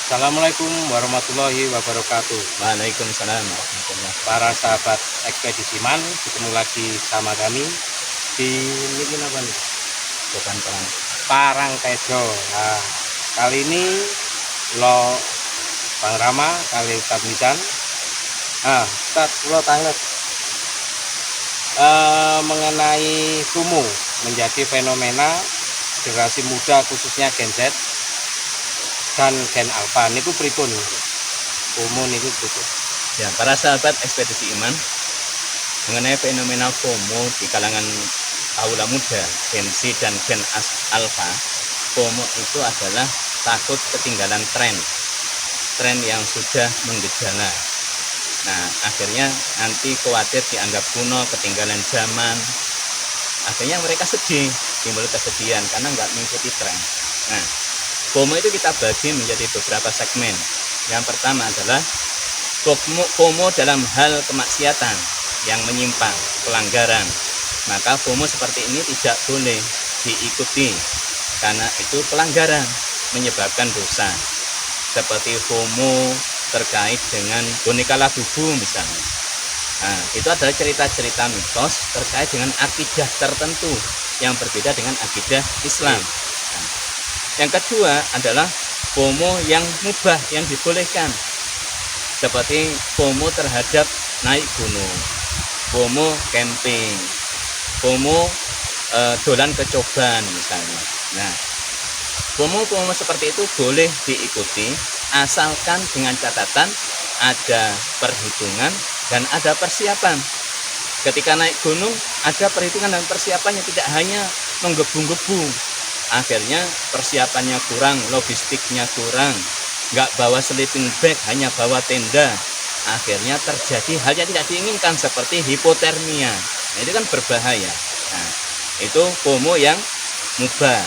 Assalamualaikum warahmatullahi wabarakatuh. Waalaikumsalam warahmatullahi. Para sahabat ekspedisi man, ketemu lagi sama kami di ini apa nih? Bukan perang. Parangtejo. Nah, kali ini lo Bang Rama kali Ustadz Misan. Nah, Ustadz lo tanya mengenai FOMO menjadi fenomena generasi muda khususnya Gen Z dan Gen Alpha niku pripun? FOMO niku pripun? Ya, para sahabat ekspedisi iman, mengenai fenomena FOMO di kalangan kaula muda, Gen Z dan Gen Alpha, FOMO itu adalah takut ketinggalan tren yang sudah menggejala. Nah, akhirnya nanti khawatir dianggap kuno, ketinggalan zaman. Akhirnya mereka sedih, timbul kesedihan karena nggak mengikuti tren. Nah, FOMO itu kita bagi menjadi beberapa segmen. Yang pertama adalah FOMO dalam hal kemaksiatan yang menyimpang, pelanggaran. Maka FOMO seperti ini tidak boleh diikuti karena itu pelanggaran, menyebabkan dosa. Seperti FOMO terkait dengan boneka labubu misalnya. Nah, itu adalah cerita-cerita mitos terkait dengan akidah tertentu yang berbeda dengan akidah Islam. Nah, yang kedua adalah FOMO yang mubah, yang dibolehkan. Seperti FOMO terhadap naik gunung, FOMO camping, FOMO dolan kecoban misalnya. Nah, FOMO seperti itu boleh diikuti asalkan dengan catatan ada perhitungan dan ada persiapan. Ketika naik gunung ada perhitungan dan persiapannya, tidak hanya menggebu-gebu. Akhirnya persiapannya kurang, logistiknya kurang, nggak bawa sleeping bag, hanya bawa tenda. Akhirnya terjadi hal yang tidak diinginkan seperti hipotermia. Nah, itu kan berbahaya. Nah, itu FOMO yang mubah.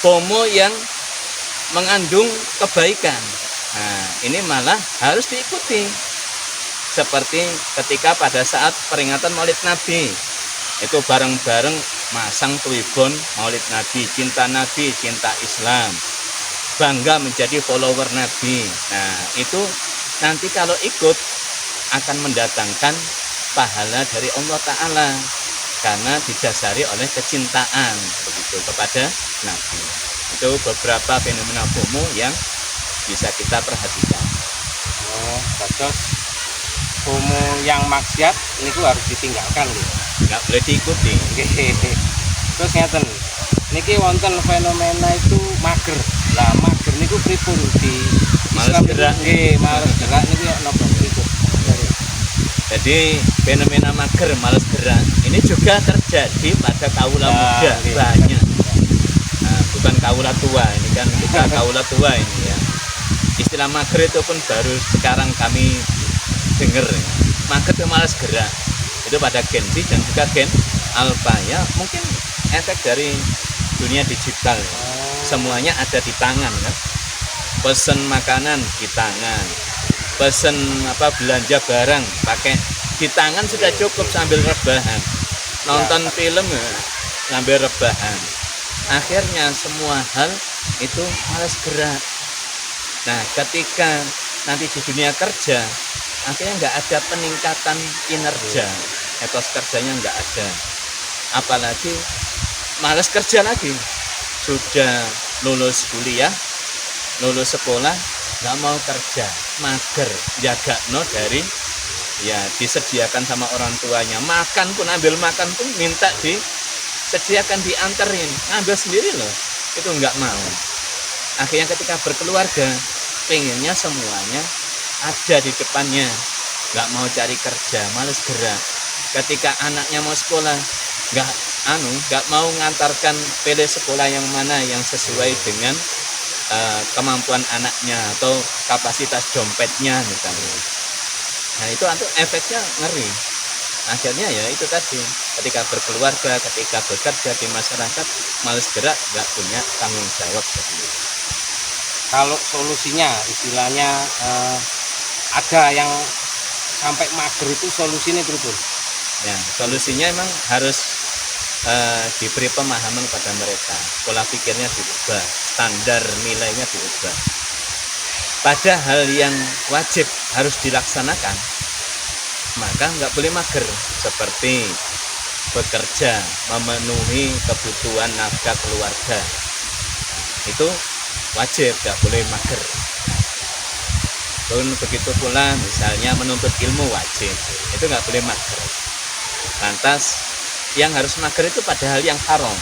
FOMO yang mengandung kebaikan. Nah, ini malah harus diikuti. Seperti ketika pada saat peringatan Maulid Nabi, itu bareng-bareng masang tuibon Maulid Nabi, cinta Islam, bangga menjadi follower Nabi. Nah, itu nanti kalau ikut akan mendatangkan pahala dari Allah Ta'ala karena didasari oleh kecintaan begitu kepada Nabi. Itu beberapa fenomena FOMO yang bisa kita perhatikan. Oh, bagus. FOMO yang maksiat ini harus ditinggalkan gitu. Nggak boleh diikuti. Terus ngeten, niki wonten fenomena itu mager. Lah mager niku pripun di Islam? Nggih, males gerak niki napa pripun? Jadi fenomena mager, males gerak ini juga terjadi pada kaula muda banyak. Nah, bukan kaula tua, ini kan kita kaula tua ini ya. Istilah mager itu pun baru sekarang kami dengar. Mager itu malas gerak. Itu pada Gen Z dan juga Gen Alpha ya. Mungkin efek dari dunia digital. Semuanya ada di tangan kan. Pesen makanan di tangan. Pesen belanja barang pakai di tangan sudah cukup sambil rebahan. Nonton film ya, sambil rebahan. Akhirnya semua hal itu malas gerak. Nah, ketika nanti di dunia kerja, akhirnya nggak ada peningkatan kinerja, etos kerjanya nggak ada. Apalagi malas kerja lagi. Sudah lulus kuliah, lulus sekolah, nggak mau kerja, mager, jaga no dari ya disediakan sama orang tuanya. Makan pun ambil makan pun minta disediakan, dianterin, ambil sendiri loh, itu nggak mau. Akhirnya ketika berkeluarga, pengennya semuanya ada di depannya, nggak mau cari kerja, males gerak. Ketika anaknya mau sekolah, nggak mau ngantarkan pilih sekolah yang mana yang sesuai dengan kemampuan anaknya atau kapasitas dompetnya misalnya. Nah, itu efeknya ngeri. Akhirnya ya itu tadi, ketika berkeluarga, ketika bekerja di masyarakat, males gerak, nggak punya tanggung jawab. Kalau solusinya istilahnya ada yang sampai mager itu solusinya berapa? Ya, solusinya memang harus diberi pemahaman pada mereka, pola pikirnya diubah, standar nilainya diubah. pada hal yang wajib harus dilaksanakan, maka nggak boleh mager, seperti bekerja, memenuhi kebutuhan nafkah keluarga. Itu wajib, nggak boleh mager. Pun begitu pula misalnya menuntut ilmu wajib, itu nggak boleh mager. Lantas yang harus mager itu pada hal yang haram,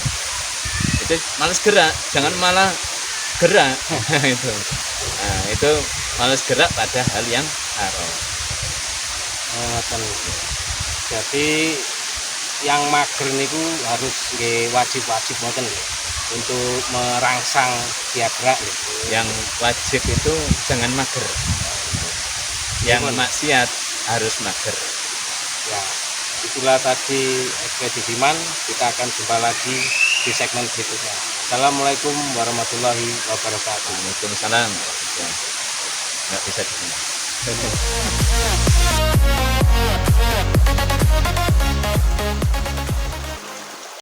itu malas gerak, jangan malah gerak. Itu nah, itu malas gerak pada hal yang haram. Ngoten. Jadi yang mager niku harus nggih wajib-wajib ngoten nggih, untuk merangsang dia gerak nggih. Yang wajib itu jangan mager, yang Gimana? maksiat harus mager. Ya, itulah tadi ekspedisi iman. Kita akan jumpa lagi di segmen berikutnya. Assalamualaikum warahmatullahi wabarakatuh. Waalaikumsalam. Ya, nggak bisa didengar.